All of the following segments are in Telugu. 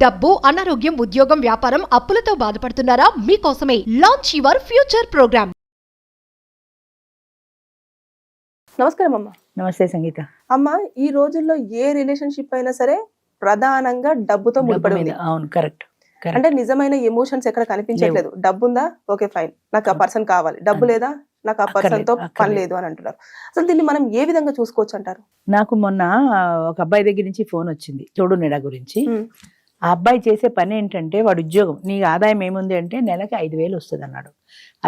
డబ్బు, అనారోగ్యం, ఉద్యోగం, వ్యాపారం, అప్పులతో బాధపడుతున్నారా? మీకోసమే లాంచ్ యువర్ ఫ్యూచర్ ప్రోగ్రామ్. నమస్కారం అమ్మ. నమస్తే సంగీత. అమ్మ, ఈ రోజుల్లో ఏ రిలేషన్షిప్ అయినా సరే ప్రధానంగా డబ్బుతో ముడిపడి ఉంది. అవును, కరెక్ట్. అంటే నిజమైన ఎమోషన్స్ ఎక్కడ కనిపించట్లేదు. డబ్బు ఉందా, ఓకే ఫైన్, నాకు ఆ పర్సన్ కావాలి. డబ్బు లేదా, నాకు ఆ పర్సన్ తో పని లేదు అని అంటున్నారు. అసలు దీన్ని మనం ఏ విధంగా చూసుకోవచ్చు అంటారు? నాకు మొన్న ఒక అబ్బాయి దగ్గర నుంచి ఫోన్ వచ్చింది తోడు నీడ గురించి. ఆ అబ్బాయి చేసే పని ఏంటంటే, వాడు ఉద్యోగం, నీకు ఆదాయం ఏముంది అంటే నెలకి 5,000 వస్తుంది అన్నాడు.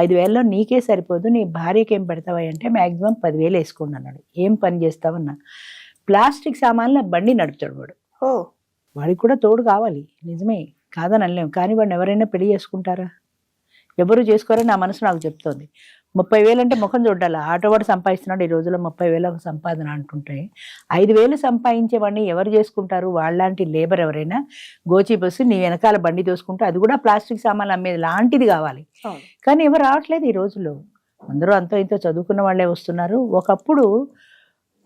5,000లో నీకే సరిపోదు, నీ భార్యకి ఏం పెడతావా అంటే మాక్సిమం 10,000 వేసుకోండి అన్నాడు. ఏం పని చేస్తావన్నా, ప్లాస్టిక్ సామాన్ల బండి నడుపుతాడు వాడు. వాడికి కూడా తోడు కావాలి, నిజమే, కాదని అనలేము. కానీ వాడిని ఎవరైనా పెళ్లి చేసుకుంటారా? ఎవరు చేసుకోరని నా మనసు నాకు చెప్తోంది. 30,000 అంటే ముఖం చూడాలి. ఆటోవాడు సంపాదిస్తున్నాడు ఈ రోజుల్లో 30,000 ఒక సంపాదన అంటుంటే, 5,000 సంపాదించేవాడిని ఎవరు చేసుకుంటారు? వాళ్ళలాంటి లేబర్ ఎవరైనా గోచి బస్సు నీ వెనకాల బండి తోసుకుంటే, అది కూడా ప్లాస్టిక్ సామాన్లు అమ్మేది లాంటిది కావాలి. కానీ ఎవరు రావట్లేదు ఈ రోజుల్లో. అందరూ అంతో ఇంతో చదువుకున్న వాళ్ళే వస్తున్నారు. ఒకప్పుడు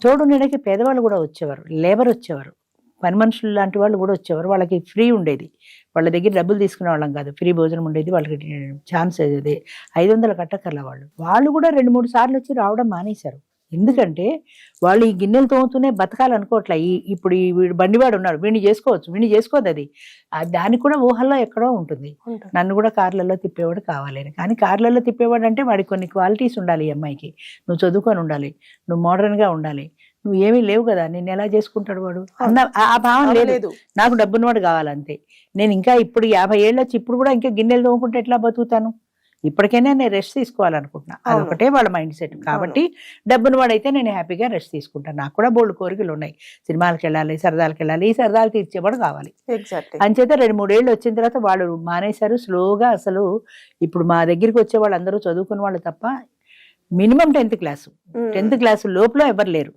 తోడు నీడకి పేదవాళ్ళు కూడా వచ్చేవారు, లేబర్ వచ్చేవారు, పని మనుషులు లాంటి వాళ్ళు కూడా వచ్చేవారు. వాళ్ళకి ఫ్రీ ఉండేది, వాళ్ళ దగ్గర డబ్బులు తీసుకునే వాళ్ళం కాదు, ఫ్రీ భోజనం ఉండేది వాళ్ళకి. ఛాన్స్ అదే 500 కట్టకర్ల వాళ్ళు కూడా 2-3 సార్లు వచ్చి రావడం మానేశారు. ఎందుకంటే వాళ్ళు ఈ గిన్నెలు తోముతూనే బతకాలనుకోవట్లే. ఇప్పుడు ఈ వీడు బండివాడు ఉన్నాడు, వీడిని చేసుకోవచ్చు, వీడిని చేసుకోవద్దు. అది దానికి కూడా ఊహల్లో ఎక్కడో ఉంటుంది. నన్ను కూడా కార్లలో తిప్పేవాడు కావాలని. కానీ కార్లలో తిప్పేవాడు అంటే వాడికి కొన్ని క్వాలిటీస్ ఉండాలి. ఈ అమ్మాయికి నువ్వు చదువుకొని ఉండాలి, నువ్వు మోడర్న్గా ఉండాలి, నువ్వు ఏమీ లేవు కదా, నేను ఎలా చేసుకుంటాడు వాడు అన్న ఆ భావం లేదు. నాకు డబ్బున్నవాడు కావాలంతే. నేను ఇంకా ఇప్పుడు 50 ఏళ్ళు వచ్చి ఇప్పుడు కూడా ఇంకా గిన్నెలు తోముకుంటే ఎట్లా బతుకుతాను? ఇప్పటికైనా నేను రెస్ట్ తీసుకోవాలనుకుంటున్నా. అదొకటే వాళ్ళ మైండ్ సెట్. కాబట్టి డబ్బును వాడైతే నేను హ్యాపీగా రెస్ట్ తీసుకుంటాను. నాకు కూడా బోల్డ్ కోరికలు ఉన్నాయి. సినిమాలకు వెళ్ళాలి, సరదాలకు వెళ్ళాలి, ఈ సరదాలు తీర్చేవాడు కావాలి. అంచేత 2-3 ఏళ్ళు వచ్చిన తర్వాత వాళ్ళు మానేశారు స్లోగా. అసలు ఇప్పుడు మా దగ్గరికి వచ్చే వాళ్ళు అందరూ చదువుకున్న వాళ్ళు తప్ప మినిమం 10th క్లాసు లోపల ఎవరు లేరు.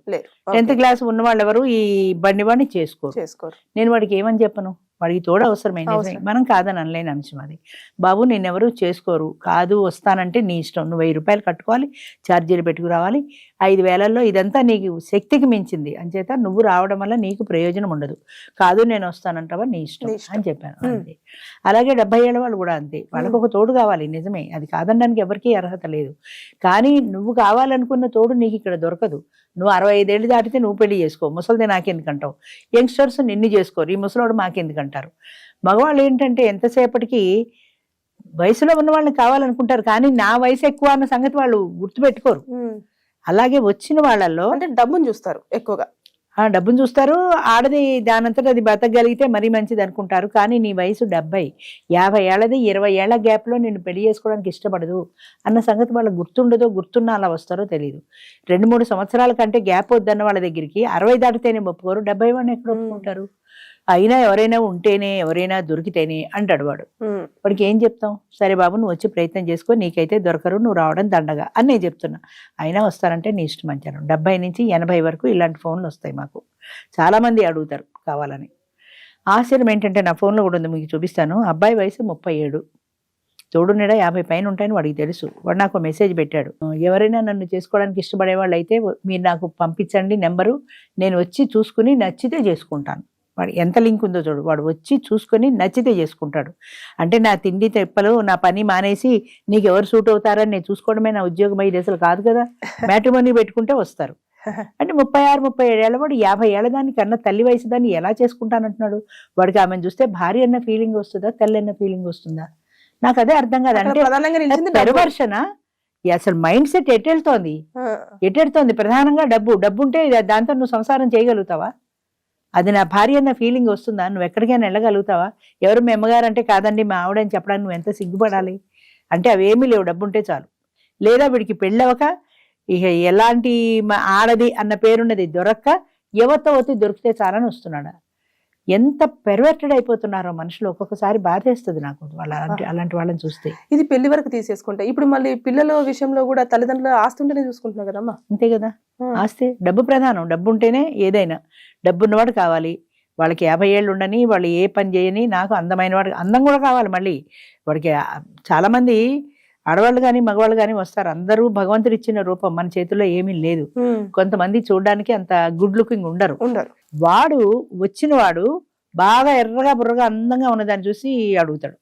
10th క్లాస్ ఉన్న వాళ్ళు ఎవరు ఈ బండి వాడిని చేసుకోరు. నేను వాడికి ఏమని చెప్పను? వాడికి తోడు అవసరమైన మనం కాదని అనలేని అంశం అది. బాబు నేనెవరు చేసుకోరు, కాదు వస్తానంటే నీ ఇష్టం, నువ్వు 1000 రూపాయలు కట్టుకోవాలి, ఛార్జీలు పెట్టుకురావాలి. 5,000లో ఇదంతా నీకు శక్తికి మించింది, అంచేత నువ్వు రావడం వల్ల నీకు ప్రయోజనం ఉండదు. కాదు నేను వస్తానంటావా, నీ ఇష్టం అని చెప్పాను. అంతే. అలాగే 70 ఏళ్ళ వాళ్ళు కూడా అంతే, వాళ్ళకు ఒక తోడు కావాలి. నిజమే, అది కాదనడానికి ఎవరికీ అర్హత లేదు. కానీ నువ్వు కావాలనుకున్న తోడు నీకు ఇక్కడ దొరకదు. నువ్వు 65 ఏళ్ళు దాటితే నువ్వు పెళ్లి చేసుకో, ముసలిదే నాకెందుకంటావు. యంగ్స్టర్స్ నిన్ను చేసుకోరు, ఈ ముసలోడు మాకెందుకంటారు. మగవాళ్ళు ఏంటంటే ఎంతసేపటికి వయసులో ఉన్న వాళ్ళని కావాలనుకుంటారు, కానీ నా వయసు ఎక్కువ అన్న సంగతి వాళ్ళు గుర్తుపెట్టుకోరు. అలాగే వచ్చిన వాళ్ళల్లో అంటే డబ్బును చూస్తారు ఎక్కువగా. డబ్బును చూస్తారు. ఆడది దానంతటా అది బతకగలిగితే మరీ మంచిది అనుకుంటారు. కానీ నీ వయసు 70, 50 ఏళ్ళది, 20 ఏళ్ల గ్యాప్లో నిన్ను పెళ్లి చేసుకోవడానికి ఇష్టపడదు అన్న సంగతి వాళ్ళకి గుర్తుండదో, గుర్తున్నా అలా వస్తారో తెలియదు. 2-3 సంవత్సరాల కంటే గ్యాప్ వద్దన్న వాళ్ళ దగ్గరికి 60 దాటితేనే ఒప్పుకోరు, 70 వాడిని ఎక్కడ ఒప్పుకుంటారు? అయినా ఎవరైనా ఉంటేనే, ఎవరైనా దొరికితేనే అంటాడు వాడు. వాడికి ఏం చెప్తాం? సరే బాబు నువ్వు వచ్చి ప్రయత్నం చేసుకో, నీకైతే దొరకరు, నువ్వు రావడం దండగా అని నేను చెప్తున్నా. అయినా వస్తారంటే నీ ఇష్టం అంటాను. 70 నుంచి 80 వరకు ఇలాంటి ఫోన్లు వస్తాయి మాకు. చాలామంది అడుగుతారు కావాలని. ఆశ్చర్యం ఏంటంటే నా ఫోన్లో కూడా ఉంది, మీకు చూపిస్తాను. అబ్బాయి వయసు 37, తోడు నీడ 50 పైన ఉంటాయని వాడికి తెలుసు. వాడు నాకు మెసేజ్ పెట్టాడు, ఎవరైనా నన్ను చేసుకోవడానికి ఇష్టపడే వాళ్ళు అయితే మీరు నాకు పంపించండి నెంబరు, నేను వచ్చి చూసుకుని నచ్చితే చేసుకుంటాను. వాడు ఎంత లింక్ ఉందో చూడు, వాడు వచ్చి చూసుకొని నచ్చితే చేసుకుంటాడు. అంటే నా తిండి తెప్పలు, నా పని మానేసి నీకు ఎవరు సూట్ అవుతారని నేను చూసుకోవడమే నా ఉద్యోగం అయ్యేది అసలు కాదు కదా. మ్యాట్రిమోనీ పెట్టుకుంటే వస్తారు. అంటే 36-37 ఏళ్ళ వాడు 50 ఏళ్ళ దానికి అన్న తల్లి వయసు దాన్ని ఎలా చేసుకుంటానంటున్నాడు. వాడికి ఆమెను చూస్తే భార్య అన్న ఫీలింగ్ వస్తుందా, తల్లి అన్న ఫీలింగ్ వస్తుందా? నాకు అదే అర్థం కాదు. అంటే పెర్వర్షన అసలు మైండ్ సెట్ ఎటెళ్తోంది? ప్రధానంగా డబ్బు ఉంటే దాంతో నువ్వు సంసారం చేయగలుగుతావా? అది నా భార్య అన్న ఫీలింగ్ వస్తుందా? నువ్వు ఎక్కడికైనా వెళ్ళగలుగుతావా? ఎవరు మీ అమ్మగారు అంటే కాదండి మా ఆవిడని చెప్పడానికి నువ్వు ఎంత సిగ్గుపడాలి? అంటే అవేమీ లేవు, డబ్బు ఉంటే చాలు. లేదా వీడికి పెళ్ళవక ఇక ఎలాంటి ఆడది అన్న పేరున్నది దొరక్క ఎవరితో వచ్చి దొరికితే చాలని వస్తున్నాడు. ఎంత పెర్వర్టెడ్ అయిపోతున్నారో మనుషులు. ఒక్కొక్కసారి బాధేస్తుంది నాకు అలాంటి వాళ్ళని చూస్తే. ఇది పెళ్లి వరకు తీసేసుకుంటే ఇప్పుడు మళ్ళీ పిల్లల విషయంలో కూడా తల్లిదండ్రులు ఆస్తి ఉంటేనే చూసుకుంటున్నారు కదమ్మా. అంతే కదా, ఆస్తి డబ్బు ప్రధానం. డబ్బు ఉంటేనే ఏదైనా. డబ్బు ఉన్నవాడు కావాలి. వాళ్ళకి 50 ఏళ్ళు ఉండని, వాళ్ళు ఏ పని చేయని, నాకు అందమైన వాడు, అందం కూడా కావాలి. మళ్ళీ వాడికి చాలామంది ఆడవాళ్ళు కానీ మగవాళ్ళు కానీ వస్తారు. అందరూ భగవంతుడు ఇచ్చిన రూపం, మన చేతుల్లో ఏమీ లేదు. కొంతమంది చూడడానికి అంత గుడ్ లుకింగ్ ఉండరు. వాడు వచ్చిన వాడు బాగా ఎర్రగా బుర్రగా అందంగా ఉన్నదాన్ని చూసి అడుగుతాడు.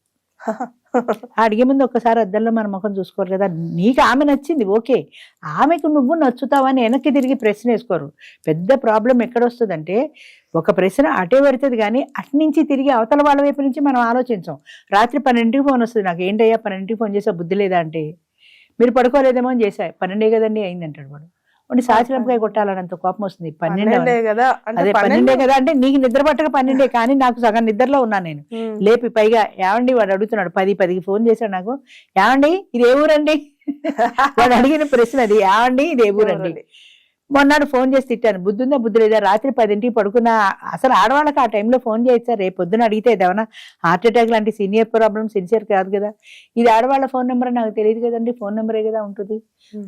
అడిగే ముందు ఒక్కసారి అద్దంలో మన ముఖం చూసుకోరు కదా. నీకు ఆమె నచ్చింది ఓకే, ఆమెకు నువ్వు నచ్చుతావని వెనక్కి తిరిగి ప్రశ్న వేసుకోరు. పెద్ద ప్రాబ్లం ఎక్కడ వస్తుందంటే ఒక ప్రశ్న అటే పెడుతుంది కానీ అట్నుంచి తిరిగి అవతల వాళ్ళ వైపు నుంచి మనం ఆలోచించాం. రాత్రి 12కి ఫోన్ వస్తుంది, నాకు ఏంటయ్యా 12కి ఫోన్ చేసా బుద్ధి లేదా అంటే, మీరు పడుకోలేదేమో అని చేశా, 12 కదండి అయింది అంటాడు వాడు. వాడిని సాచిరంపకాయ కొట్టాలన్నంత కోపం వస్తుంది. 12 కదా, అదే 12 కదా అంటే నీకు నిద్ర పట్టక 12 కానీ నాకు సగం నిద్రలో ఉన్నాను నేను. లేపి పైగా ఏమండి వాడు అడుగుతున్నాడు 10కి ఫోన్ చేశాడు నాకు, ఏమండి ఇది ఏ ఊరండి వాడు అడిగిన ప్రశ్న అది, ఏమండి ఇది ఏ ఊరండి. మొన్నాడు ఫోన్ చేసి తిట్టాను, బుద్ధుందా బుద్ధి లేదా, రాత్రి 10కి పడుకున్నా. అసలు ఆడవాళ్ళకి ఆ టైంలో ఫోన్ చేయొచ్చా, రేపు పొద్దున అడిగితే ఏదైనా హార్ట్ అటాక్ లాంటి సీనియర్ ప్రాబ్లం సిన్సియర్ కాదు కదా. ఇది ఆడవాళ్ళ ఫోన్ నెంబర్ నాకు తెలియదు కదండి, ఫోన్ నెంబరే కదా ఉంటుంది.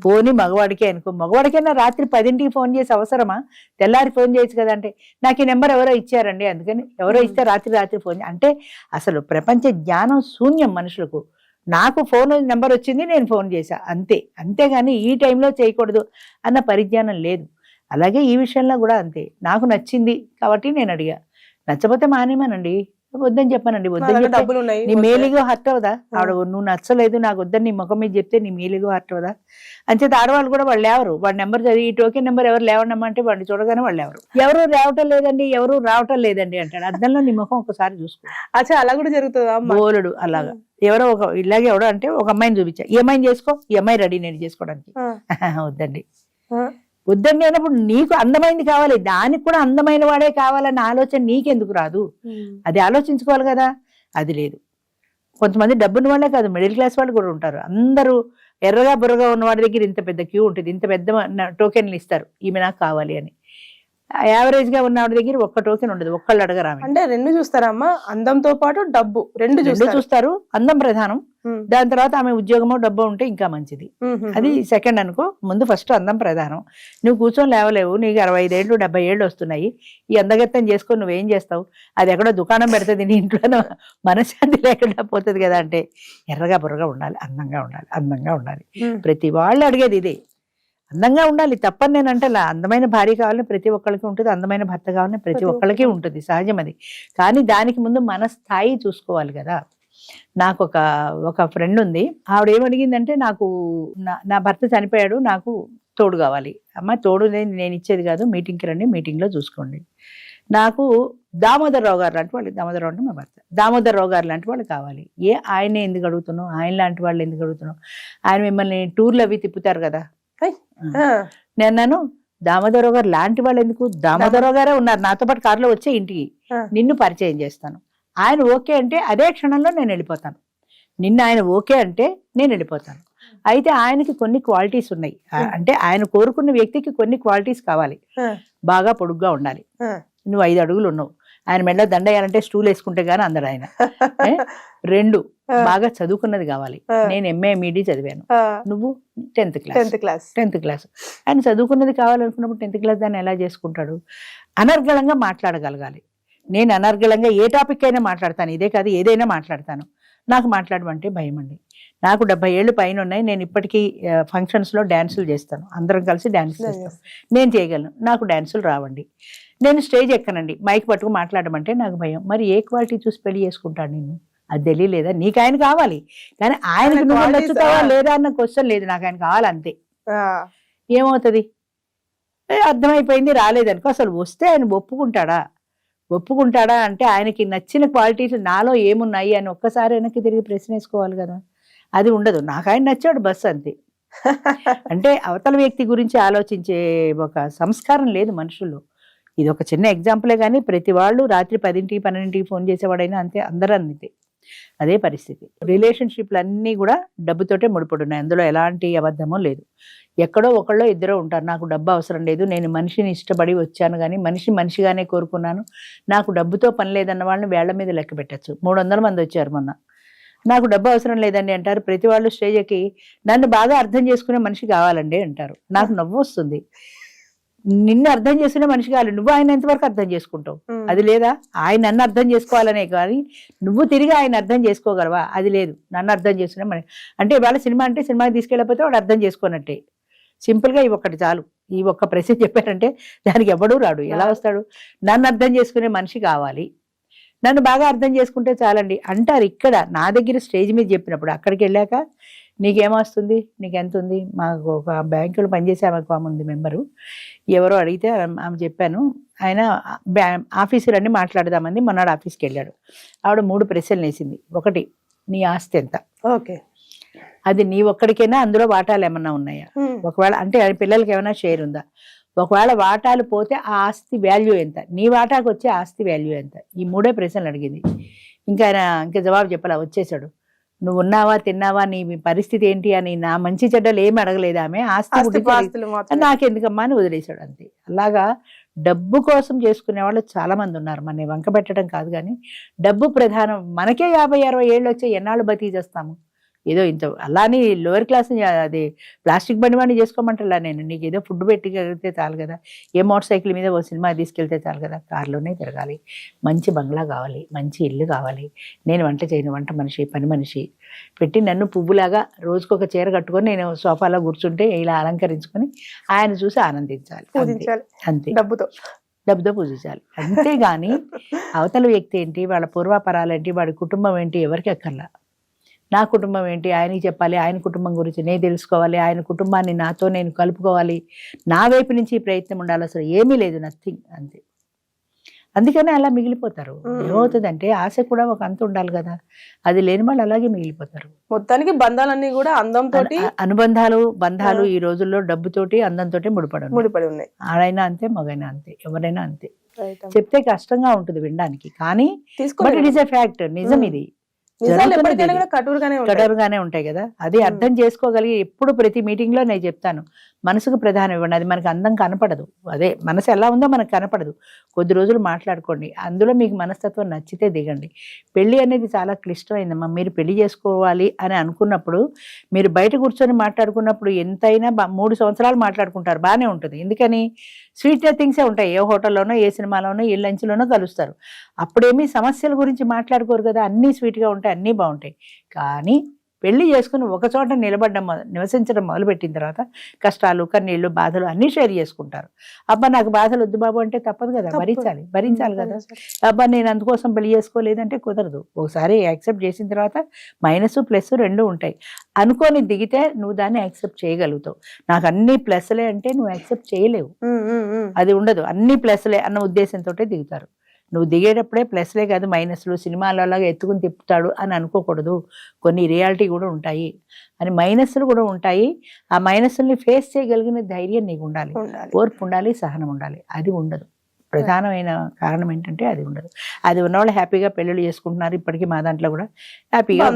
ఫోన్ మగవాడికే అనుకో, మగవాడికైనా రాత్రి 10కి ఫోన్ చేసి అవసరమా, తెల్లారి ఫోన్ చేయొచ్చు కదా అంటే, నాకు ఈ నెంబర్ ఎవరో ఇచ్చారండి అందుకని, ఎవరో ఇస్తే రాత్రి ఫోన్ అంటే అసలు ప్రపంచ జ్ఞానం శూన్యం మనుషులకు. నాకు ఫోన్ నెంబర్ వచ్చింది నేను ఫోన్ చేశా అంతే, అంతేగాని ఈ టైంలో చేయకూడదు అన్న పరిజ్ఞానం లేదు. అలాగే ఈ విషయంలో కూడా అంతే, నాకు నచ్చింది కాబట్టి నేను అడిగా, నచ్చపోతే మానేమానండి, వద్దని చెప్పానండి. వద్దని డబ్బులు ఉన్నాయి, నీ మేలుగో హర్ట్ అవదా, ఆవిడ నువ్వు నచ్చలేదు నాకు వద్దని నీ ముఖం మీద చెప్తే నీ మేలుగో హర్ట్ అవదా. అంచేత ఆడవాళ్ళు కూడా వాళ్ళు లేవరు, వాడి నెంబర్ చదివి ఈ టోకెన్ నెంబర్ ఎవరు లేవనమ్మా అంటే వాడిని చూడగానే వాళ్ళు ఎవరు రావటం లేదండి ఎవరు రావటం లేదండి అంటాడు. అద్దంలో నీ ముఖం ఒకసారి చూసుకో. అచ్చా అలా కూడా జరుగుతుందా బోలుడు అలాగా. ఎవరో ఇలాగే ఎవడో అంటే ఒక అమ్మాయిని చూపించా, ఈ అమ్మాయిని చేసుకో, ఈ అమ్మాయి రెడీ నేను చేసుకోవడానికి, వద్దండి వద్దండి అన్నప్పుడు నీకు అందమైంది కావాలి, దానికి కూడా అందమైన వాడే కావాలన్న ఆలోచన నీకెందుకు రాదు, అది ఆలోచించుకోవాలి కదా. అది లేదు. కొంతమంది డబ్బున్న వాళ్ళే కాదు, మిడిల్ క్లాస్ వాళ్ళు కూడా ఉంటారు. అందరూ ఎర్రగా బుర్రగా ఉన్న వాడి దగ్గర ఇంత పెద్ద క్యూ ఉంటుంది, ఇంత పెద్ద టోకెన్లు ఇస్తారు ఈమె నాకు కావాలి అని. యావరేజ్ గా ఉన్న దగ్గర ఒక్క టోకెన్ ఉండదు, ఒక్కళ్ళు అడగరా. అంటే రెండు చూస్తారమ్మా, అందంతో పాటు డబ్బు రెండు చూస్తారు. అందం ప్రధానం, దాని తర్వాత ఆమె ఉద్యోగమో డబ్బు ఉంటే ఇంకా మంచిది, అది సెకండ్ అనుకో. ముందు ఫస్ట్ అందం ప్రధానం. నువ్వు కూర్చొని లేవలేవు, నీకు 65 ఏళ్ళు 70 ఏళ్ళు వస్తున్నాయి, ఈ అందగత్తం చేసుకొని నువ్వేం చేస్తావు, అది ఎక్కడో దుకాణం పెడుతుంది నీ ఇంట్లో, మనశ్శాంతి లేకుండా పోతుంది కదా. అంటే ఎర్రగా బుర్రగా ఉండాలి, అందంగా ఉండాలి, అందంగా ఉండాలి. ప్రతి వాళ్ళు అడిగేది ఇదే, అందంగా ఉండాలి. తప్పని నేను అంటే అందమైన భార్య కావాలని ప్రతి ఒక్కరికి ఉంటుంది, అందమైన భర్త కావాలని ప్రతి ఒక్కరికి ఉంటుంది, సహజం అది. కానీ దానికి ముందు మన స్థాయి చూసుకోవాలి కదా. నాకు ఒక ఫ్రెండ్ ఉంది, ఆవిడ ఏమడిగిందంటే, నాకు నా భర్త చనిపోయాడు, నాకు తోడు కావాలి. అమ్మ తోడు నేను ఇచ్చేది కాదు, మీటింగ్కి రండి, మీటింగ్లో చూసుకోండి. నాకు దామోదరరావు గారు లాంటి వాళ్ళు, దామోదరరావు అంటే మా భర్త, దామోదరరావు గారు లాంటి వాళ్ళు కావాలి. ఆయనే ఎందుకు అడుగుతున్నావు, ఆయన లాంటి వాళ్ళు ఎందుకు అడుగుతున్నావు, ఆయన మిమ్మల్ని టూర్లు అవి తిప్పుతారు కదా. నేను అన్నాను, దామోదరరావు గారు లాంటి వాళ్ళు ఎందుకు, దామోదరరావు గారే ఉన్నారు నాతో పాటు కారులో వచ్చే ఇంటికి, నిన్ను పరిచయం చేస్తాను. ఆయన ఓకే అంటే అదే క్షణంలో నేను వెళ్ళిపోతాను, నిన్న ఆయన ఓకే అంటే నేను వెళ్ళిపోతాను. అయితే ఆయనకి కొన్ని క్వాలిటీస్ ఉన్నాయి, అంటే ఆయన కోరుకున్న వ్యక్తికి కొన్ని క్వాలిటీస్ కావాలి. బాగా పొడుగ్గా ఉండాలి, నువ్వు 5 అడుగులు ఉన్నావు, ఆయన మెడలో దండ వేయాలంటే స్టూల్ వేసుకుంటే గానీ అందడు ఆయన. 2 బాగా చదువుకున్నది కావాలి, నేను MA MD చదివాను, నువ్వు 10th క్లాస్. ఆయన చదువుకున్నది కావాలనుకున్నప్పుడు 10th క్లాస్ దాన్ని ఎలా చేసుకుంటాడు. అనర్గళంగా మాట్లాడగలగాలి, నేను అనర్గళంగా ఏ టాపిక్ అయినా మాట్లాడతాను, ఇదే కాదు ఏదైనా మాట్లాడతాను. నాకు మాట్లాడమంటే భయం అండి. నాకు 70 ఏళ్ళు పైన ఉన్నాయి, నేను ఇప్పటికీ ఫంక్షన్స్లో డ్యాన్సులు చేస్తాను, అందరం కలిసి డ్యాన్స్ చేస్తాం, నేను చేయగలను. నాకు డ్యాన్సులు రావండి, నేను స్టేజ్ ఎక్కనండి, మైక్ పట్టుకు మాట్లాడమంటే నాకు భయం. మరి ఏ క్వాలిటీ చూసి పెళ్లి చేసుకుంటాను నేను, అది తెలియలేదా నీకు. ఆయన కావాలి కానీ ఆయనకు నువ్వు నచ్చుతావా లేదా అన్న క్వశ్చన్ లేదు, నాకు ఆయన కావాలి అంతే. ఏమవుతుంది, అర్థమైపోయింది రాలేదనుకో, అసలు వస్తే ఆయన ఒప్పుకుంటాడా అంటే ఆయనకి నచ్చిన క్వాలిటీస్ నాలో ఏమున్నాయి అని ఒక్కసారి వెనక్కి తిరిగి ప్రశ్న వేసుకోవాలి కదా. అది ఉండదు, నాకు ఆయన నచ్చాడు బస్ అంతే. అంటే అవతల వ్యక్తి గురించి ఆలోచించే ఒక సంస్కారం లేదు మనుషుల్లో. ఇది ఒక చిన్న ఎగ్జాంపులే కానీ ప్రతి వాళ్ళు రాత్రి 10కి 12కి ఫోన్ చేసేవాడైనా అంతే, అందరూ అంతే అదే పరిస్థితి. రిలేషన్షిప్లు అన్నీ కూడా డబ్బుతోటే ముడిపడున్నాయి, అందులో ఎలాంటి అబద్ధమో లేదు. ఎక్కడో ఒకళ్ళో ఇద్దరో ఉంటారు, నాకు డబ్బు అవసరం లేదు, నేను మనిషిని ఇష్టపడి వచ్చాను కానీ మనిషిగానే కోరుకున్నాను, నాకు డబ్బుతో పని లేదన్న వాళ్ళని వేళ్ల మీద లెక్క పెట్టచ్చు. 300 మంది వచ్చారు మొన్న, నాకు డబ్బు అవసరం లేదండి అంటారు. ప్రతి వాళ్ళు స్టేజ్ ఎక్కి నన్ను బాగా అర్థం చేసుకునే మనిషి కావాలండి అంటారు. నాకు నవ్వు వస్తుంది, నిన్ను అర్థం చేసుకునే మనిషి కావాలి, నువ్వు ఆయన ఎంతవరకు అర్థం చేసుకుంటావు, అది లేదా. ఆయన నన్ను అర్థం చేసుకోవాలనే కానీ నువ్వు తిరిగి ఆయన అర్థం చేసుకోగలవా, అది లేదు. నన్ను అర్థం చేసుకునే మనిషి అంటే ఇవాళ సినిమా అంటే సినిమాకి తీసుకెళ్ళకపోతే వాడు అర్థం చేసుకోనట్టే. సింపుల్గా ఈ ఒక్కటి చాలు, ఈ ఒక్క ప్రశ్న చెప్పారంటే దానికి ఎవడూ రాడు, ఎలా వస్తాడు. నన్ను అర్థం చేసుకునే మనిషి కావాలి, నన్ను బాగా అర్థం చేసుకుంటే చాలండి అంటారు. ఇక్కడ నా దగ్గర స్టేజ్ మీద చెప్పినప్పుడు అక్కడికి వెళ్ళాక నీకేమొస్తుంది, నీకు ఎంత ఉంది, మాకు ఒక బ్యాంకులో పనిచేసే ఆమె ఉంది మెంబరు, ఎవరో అడిగితే ఆమె చెప్పాను, ఆయన ఆఫీసు రండి మాట్లాడదామంది. మొన్నాడు ఆఫీస్కి వెళ్ళాడు. ఆవిడ 3 ప్రశ్నలు వేసింది. ఒకటి, నీ ఆస్తి ఎంత, ఓకే, అది నీ ఒక్కడికైనా అందులో వాటాలు ఏమన్నా ఉన్నాయా, ఒకవేళ అంటే పిల్లలకి ఏమైనా షేర్ ఉందా, ఒకవేళ వాటాలు పోతే ఆ ఆస్తి వాల్యూ ఎంత, నీ వాటాకు వచ్చే ఆస్తి వాల్యూ ఎంత, ఈ 3 ప్రశ్నలు అడిగింది. ఇంకా ఆయన ఇంకా జవాబు చెప్పాలా, వచ్చేసాడు. నువ్వు ఉన్నావా, తిన్నావా, నీ పరిస్థితి ఏంటి అని నా మంచి చెడ్డలు ఏమి అడగలేదు ఆమె. ఆస్తి నాకెందుకమ్మా అని వదిలేశాడు అంతే. అలాగా డబ్బు కోసం చేసుకునే వాళ్ళు చాలా మంది ఉన్నారు. మన వంక పెట్టడం కాదు కానీ డబ్బు ప్రధానం. మనకే 50-60 ఏళ్ళు వచ్చే ఎన్నాళ్ళు బతికి చేస్తాము. ఏదో ఇంత అలానే లోయర్ క్లాస్ అది ప్లాస్టిక్ బండి వాడిని చేసుకోమంటలా నేను. నీకు ఏదో ఫుడ్ పెట్టి కలిగితే చాలు కదా, ఏ మోటార్ సైకిల్ మీద ఓ సినిమా తీసుకెళ్తే చాలు కదా, కార్లోనే తిరగాలి, మంచి బంగ్లా కావాలి, మంచి ఇల్లు కావాలి, నేను వంట చేయను, వంట మనిషి, పని మనిషి పెట్టి నన్ను పువ్వులాగా రోజుకొక చీర కట్టుకొని నేను సోఫాలో కూర్చుంటే ఇలా అలంకరించుకొని ఆయన చూసి ఆనందించాలి అంతే. డబ్బుతో పూజించాలి అంతేగాని అవతల వ్యక్తి ఏంటి, వాళ్ళ పూర్వాపరాలేంటి, వాడి కుటుంబం ఏంటి ఎవరికి అక్కర్లా. నా కుటుంబం ఏంటి ఆయనకి చెప్పాలి, ఆయన కుటుంబం గురించి నేను తెలుసుకోవాలి, ఆయన కుటుంబాన్ని నాతో నేను కలుపుకోవాలి, నా వైపు నుంచి ప్రయత్నం ఉండాలి. అసలు ఏమీ లేదు, నథింగ్, అంతే. అందుకనే అలా మిగిలిపోతారు. ఏమవుతుందంటే ఆశ కూడా ఒక అంత ఉండాలి కదా, అది లేని వాళ్ళు అలాగే మిగిలిపోతారు. మొత్తానికి బంధాలన్నీ కూడా అందంతో, బంధాలు ఈ రోజుల్లో డబ్బుతోటి అందంతో ముడిపడి ఉన్నాయి. ఆడైనా అంతే, మగైనా అంతే, ఎవరైనా అంతే. చెప్తే కష్టంగా ఉంటుంది వినడానికి, కానీ but it is a fact, నిజం ఇది. కఠోరంగానే ఉంటాయి కదా, అది అర్థం చేసుకోగలిగి ఎప్పుడు ప్రతి మీటింగ్ లో నేను చెప్తాను, మనసుకు ప్రధానం ఇవ్వండి. అది మనకు అందం కనపడదు, అదే మనసు ఎలా ఉందో మనకు కనపడదు. కొద్ది రోజులు మాట్లాడుకోండి, అందులో మీకు మనస్తత్వం నచ్చితే దిగండి. పెళ్లి అనేది చాలా క్లిష్టమైందమ్మా. మీరు పెళ్లి చేసుకోవాలి అని అనుకున్నప్పుడు మీరు బయట కూర్చొని మాట్లాడుకున్నప్పుడు ఎంతైనా 3 సంవత్సరాలు మాట్లాడుకుంటారు, బాగానే ఉంటుంది. ఎందుకని స్వీట్ థింగ్సే ఉంటాయి. ఏ హోటల్లోనో, ఏ సినిమాలోనో, ఏ లంచ్లోనో కలుస్తారు. అప్పుడేమీ సమస్యల గురించి మాట్లాడుకోరు కదా, అన్నీ స్వీట్గా ఉంటాయి, అన్నీ బాగుంటాయి. కానీ పెళ్లి చేసుకుని ఒక చోట నివసించడం మొదలుపెట్టిన తర్వాత కష్టాలు, కన్నీళ్లు, బాధలు అన్నీ షేర్ చేసుకుంటారు. అబ్బా నాకు బాధలు వద్దు బాబు అంటే తప్పదు కదా, భరించాలి కదా. అబ్బా నేను అందుకోసం పెళ్లి చేసుకోలేదంటే కుదరదు. ఒకసారి యాక్సెప్ట్ చేసిన తర్వాత మైనస్ ప్లస్ 2 ఉంటాయి. అనుకోని దిగితే నువ్వు దాన్ని యాక్సెప్ట్ చేయగలుగుతావు. నాకు అన్ని ప్లస్లే అంటే నువ్వు యాక్సెప్ట్ చేయలేవు, అది ఉండదు. అన్ని ప్లస్లే అన్న ఉద్దేశంతో దిగుతారు. నువ్వు దిగేటప్పుడే ప్లస్లే కాదు మైనస్లు, సినిమాలలాగా ఎత్తుకుని తిప్పుతాడు అని అనుకోకూడదు. కొన్ని రియాలిటీ కూడా ఉంటాయి అని, మైనస్లు కూడా ఉంటాయి. ఆ మైనస్ని ఫేస్ చేయగలిగిన ధైర్యం నీకు ఉండాలి, ఓర్పు ఉండాలి, సహనం ఉండాలి. అది ఉండదు. ప్రధానమైన కారణం ఏంటంటే అది ఉండదు. అది ఉన్నవాళ్ళు హ్యాపీగా పెళ్ళిళ్ళు చేసుకుంటున్నారు. ఇప్పటికీ మా దాంట్లో కూడా హ్యాపీగా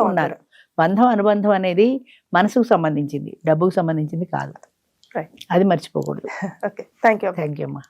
ఉన్నారు. బంధం, అనుబంధం అనేది మనసుకు సంబంధించింది, డబ్బుకు సంబంధించింది కాదు. అది మర్చిపోకూడదు. థ్యాంక్ యూ అమ్మా.